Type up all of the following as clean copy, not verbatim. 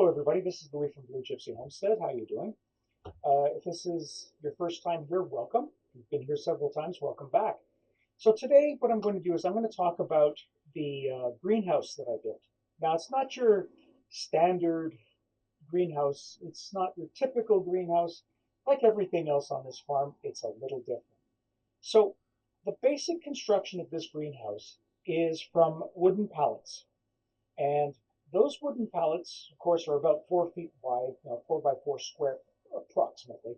everybody, this is Louis from Blue Gypsy Homestead. How are you doing? If this is your first time here, welcome. If you've been here several times, welcome back. So today what I'm going to do is I'm going to talk about the greenhouse that I built. Now it's not your standard greenhouse. It's not your typical greenhouse. Like everything else on this farm, it's a little different. So the basic construction of this greenhouse is from wooden pallets. And those wooden pallets, of course, are about 4 feet wide, 4 by 4 square approximately.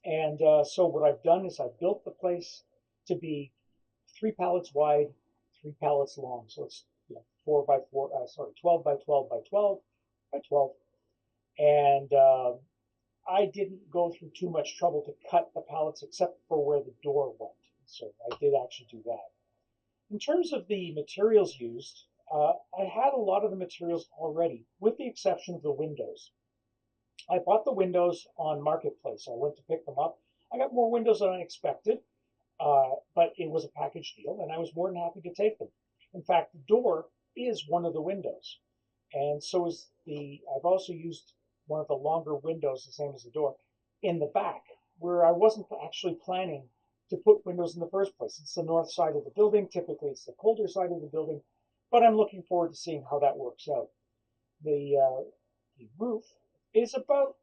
And so what I've done is I've built the place to be 3 pallets wide, 3 pallets long. So it's 12 by 12 by 12 by 12. And I didn't go through too much trouble to cut the pallets except for where the door went. So I did actually do that. In terms of the materials used, I had a lot of the materials already, with the exception of the windows. I bought the windows on Marketplace. I went to pick them up. I got more windows than I expected, but it was a package deal, and I was more than happy to take them. In fact, the door is one of the windows, and so is I've also used one of the longer windows, the same as the door, in the back, where I wasn't actually planning to put windows in the first place. It's the north side of the building. Typically, it's the colder side of the building. But I'm looking forward to seeing how that works out. The roof is about,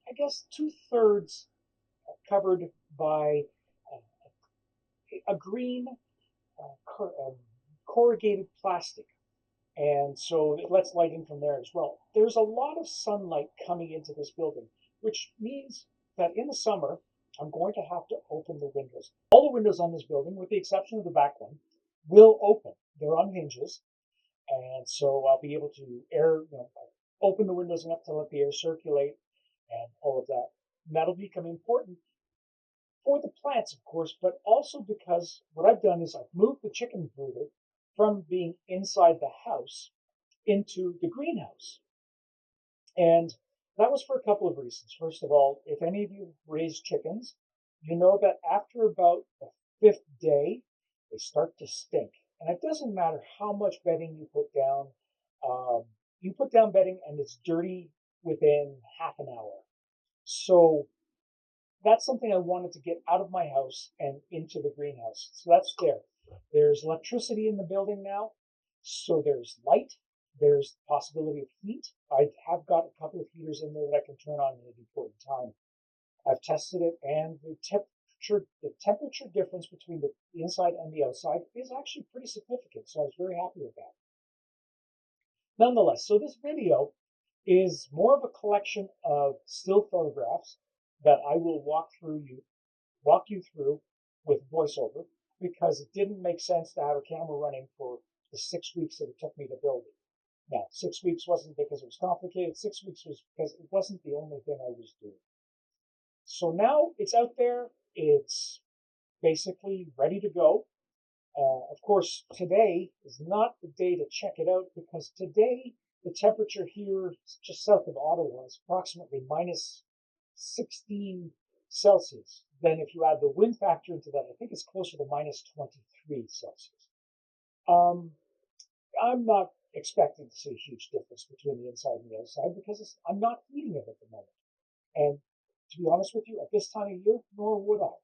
I guess, 2/3 covered by a green corrugated plastic. And so it lets light in from there as well. There's a lot of sunlight coming into this building, which means that in the summer, I'm going to have to open the windows. All the windows on this building, with the exception of the back one, will open. They're on hinges, and so I'll be able to open the windows enough to let the air circulate and all of that. And that'll become important for the plants, of course, but also because what I've done is I've moved the chicken brooder from being inside the house into the greenhouse. And that was for a couple of reasons. First of all, if any of you raise chickens, you know that after about the 5th day, they start to stink. And it doesn't matter how much bedding you put down. You put down bedding and it's dirty within half an hour. So that's something I wanted to get out of my house and into the greenhouse. So that's there. There's electricity in the building now. So there's light. There's the possibility of heat. I have got a couple of heaters in there that I can turn on at any point in time. I've tested it, and the temperature difference between the inside and the outside is actually pretty significant, so I was very happy with that. Nonetheless, so this video is more of a collection of still photographs that I will walk you through with voiceover, because it didn't make sense to have a camera running for the 6 weeks that it took me to build it. Now, 6 weeks wasn't because it was complicated. 6 weeks was because it wasn't the only thing I was doing. So now it's out there. It's basically ready to go. Of course, today is not the day to check it out, because today the temperature here just south of Ottawa is approximately minus 16 Celsius. Then if you add the wind factor into that, I think it's closer to minus 23 Celsius. I'm not expecting to see a huge difference between the inside and the outside, because I'm not heating it at the moment. And to be honest with you, at this time of year, nor would I.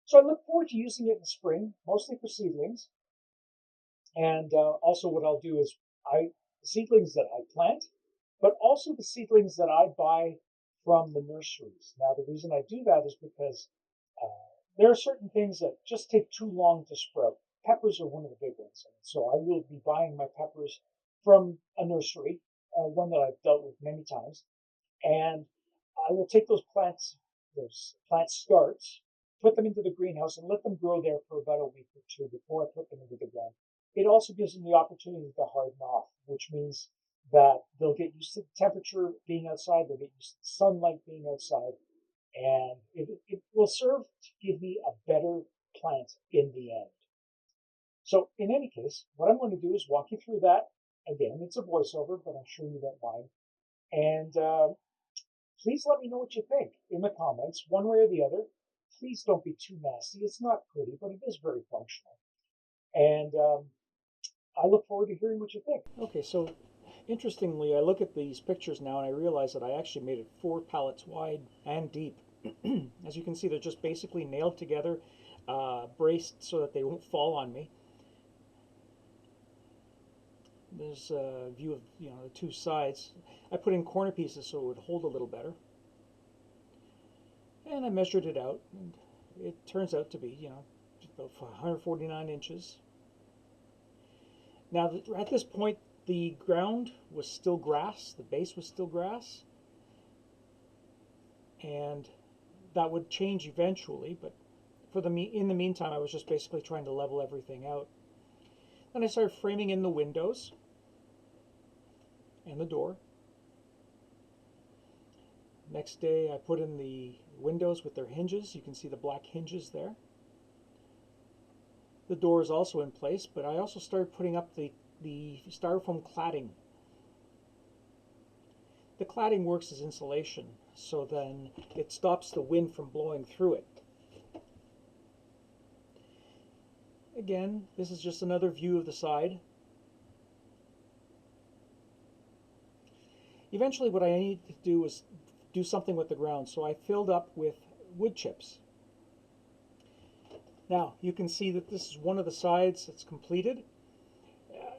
So I look forward to using it in the spring, mostly for seedlings. And also what I'll do is seedlings that I plant, but also the seedlings that I buy from the nurseries. Now, the reason I do that is because there are certain things that just take too long to sprout. Peppers are one of the big ones. So I will be buying my peppers from a nursery, one that I've dealt with many times. And I will take those plant starts, put them into the greenhouse, and let them grow there for about a week or two before I put them into the ground. It also gives them the opportunity to harden off, which means that they'll get used to the temperature being outside, they'll get used to the sunlight being outside, and it will serve to give me a better plant in the end. So in any case, what I'm going to do is walk you through that. Again, it's a voiceover, but I'm sure you don't mind. And please let me know what you think in the comments, one way or the other. Please don't be too nasty. It's not pretty, but it is very functional. And I look forward to hearing what you think. Okay, so Interestingly, I look at these pictures now and I realize that I actually made it 4 pallets wide and deep. As you can see, they're just basically nailed together, braced so that they won't fall on me. There's a view of the 2 sides. I put in corner pieces so it would hold a little better. And I measured it out, and it turns out to be, about 149 inches. Now, at this point, the ground was still grass, the base was still grass, and that would change eventually, but in the meantime, I was just basically trying to level everything out. Then I started framing in the windows and the door. Next day, I put in the windows with their hinges. You can see the black hinges there. The door is also in place, but I also started putting up the styrofoam cladding. The cladding works as insulation, so then it stops the wind from blowing through it. Again, this is just another view of the side. Eventually what I needed to do was do something with the ground, so I filled up with wood chips. Now, you can see that this is one of the sides that's completed,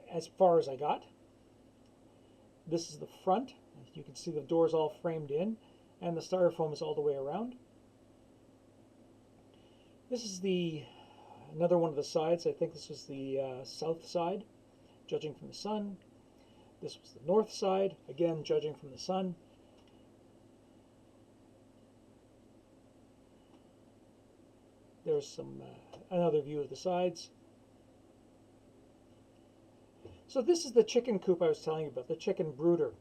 as far as I got. This is the front. You can see the doors all framed in, and the styrofoam is all the way around. This is another one of the sides. I think this was the south side, judging from the sun. This was the north side, again judging from the sun. There's another view of the sides. So this is the chicken coop I was telling you about, the chicken brooder.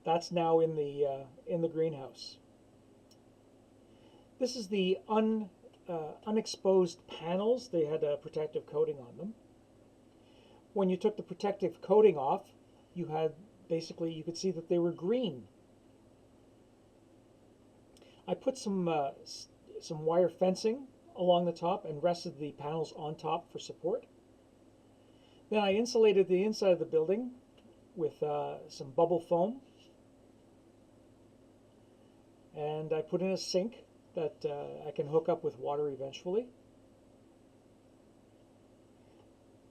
That's now in the greenhouse. This is the unexposed panels. They had a protective coating on them. When you took the protective coating off, you could see that they were green. I put some wire fencing along the top and rested the panels on top for support. Then I insulated the inside of the building with some bubble foam, and I put in a sink that I can hook up with water eventually.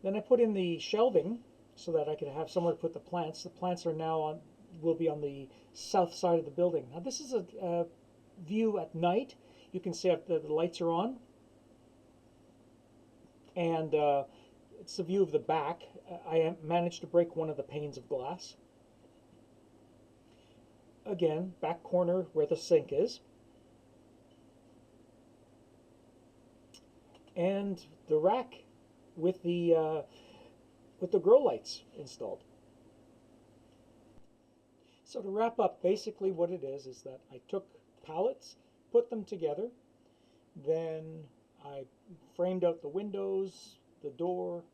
Then I put in the shelving so that I could have somewhere to put the plants. The plants are now will be on the south side of the building. Now this is a view at night. You can see the lights are on, and it's a view of the back. I managed to break one of the panes of glass. Again, back corner where the sink is. And the rack with the grow lights installed. So to wrap up, basically what it is that I took pallets, put them together, then I framed out the windows, the door,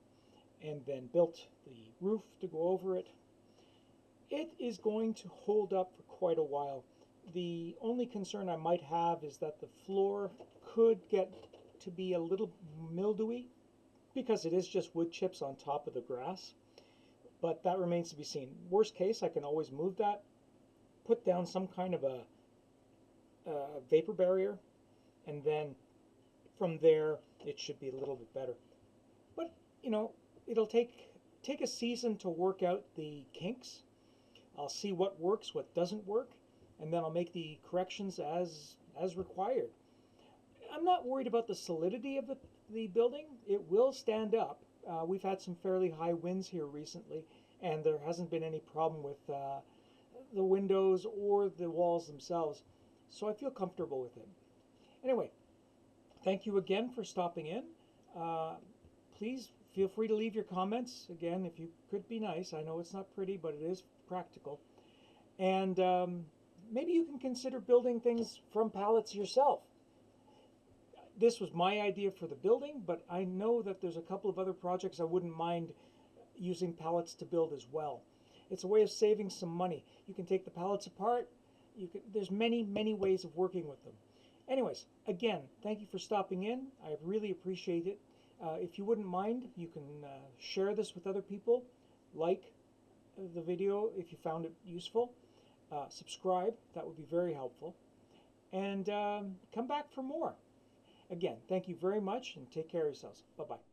and then built the roof to go over it. It is going to hold up for quite a while. The only concern I might have is that the floor could get to be a little mildewy because it is just wood chips on top of the grass, but that remains to be seen. Worst case, I can always move that, put down some kind of a vapor barrier, and then from there it should be a little bit better. But it'll take a season to work out the kinks. I'll see what works, what doesn't work, and then I'll make the corrections as required. I'm not worried about the solidity of the building. It will stand up. We've had some fairly high winds here recently, and there hasn't been any problem with the windows or the walls themselves, so I feel comfortable with it. Anyway, thank you again for stopping in. Please feel free to leave your comments. Again, if you could be nice. I know it's not pretty, but it is practical. And maybe you can consider building things from pallets yourself. This was my idea for the building, but I know that there's a couple of other projects I wouldn't mind using pallets to build as well. It's a way of saving some money. You can take the pallets apart. There's many ways of working with them. Anyways, again, thank you for stopping in. I really appreciate it. If you wouldn't mind, you can share this with other people, like the video if you found it useful. Subscribe, that would be very helpful. And come back for more. Again, thank you very much and take care of yourselves. Bye-bye.